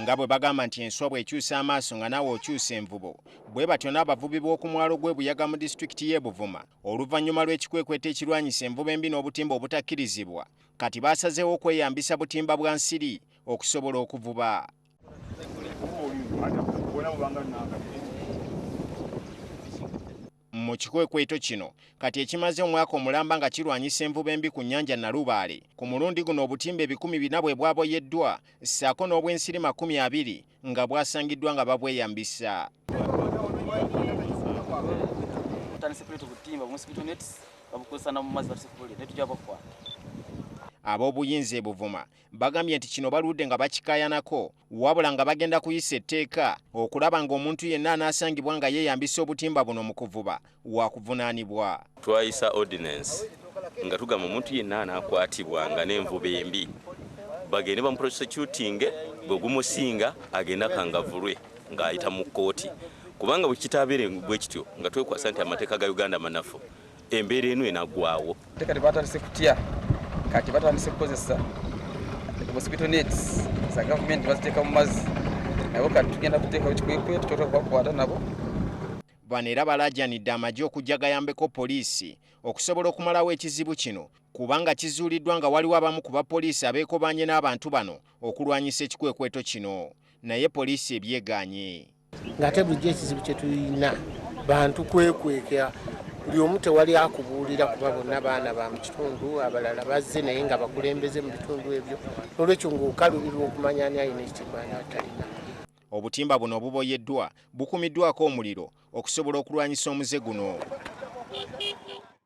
nga bwe bagamba nti enswa bw'ekyusa amaaso nga naawe okyusa envubo, bwe batyo n'abavubi b'oku mwalo gw'ebuyaga mu disitulikiti y'e Buvuma oluvannyuma lw'ekikwekweto ekirwanyisa envuba embi n'obutimba obutakkirizibwa kati baasazeewo okweyambisa butimba bwa nsiri okusobola okuvuba. Mu kikwekweto kino kati ekimaze omwaka omulamba nga kirwanyisa envuba embi ku nnyanja Nalubaale, ku mulundi guno obutimba 400 bwe bwaboyeddwa ssaako n'obw'ensiri 20 nga bwasangiddwa nga babweyambisa. Ab'obuyinza e Buvuma bagambye nti kino baludde nga bakikaayanako wabula nga bagenda kuyisa etteeka okulaba ng'omuntu yenna anaasangibwa nga yeeyambisa obutimba buno mu kuvuba waakuvunaanibwa. Twayisa ordinance nga tugamba omuntu yenna anaakwatibwa nga n'envuba embi bagende bamuprosecutinge, bwe gumusinga agenda kangavulwe ng'ayita mu kkooti, kubanga bwe kitaabeere bwe kityo nga twekwasa nti amateeka ga Uganda manafu embeera eno enaggwaawo. Kati batandise kutya, kati batandise kukozesa mosquito nets za gavumenti baziteeka mu mazzi, nabo kati tugenda kuteekawo kikwekweto tutakubakwata nabo. Bano era balaajanidde amagye okujja gayambeko poliisi okusobola okumalawo ekizibu kino kubanga kizuuliddwa nga waliwo abamu ku bapoliisi abeekobaanye n'abantu bano okulwanyisa ekikwekweto kino, naye poliisi ebyegaanye. Ng'ate bulijjo ekizibu kye tulina bantu kwekwekera, buli omu tewali akubuulira kuba bonna baana ba mu kitundu, abalala bazze naye nga bakulembeze mu bitundu ebyo, n'olwekyo ng'okaluubirwa okumanya ani alina ekitiibwa n'atalina. Obutimba buno obuboyeddwa bukumiddwako omuliro okusobola okulwanyisa omuze guno.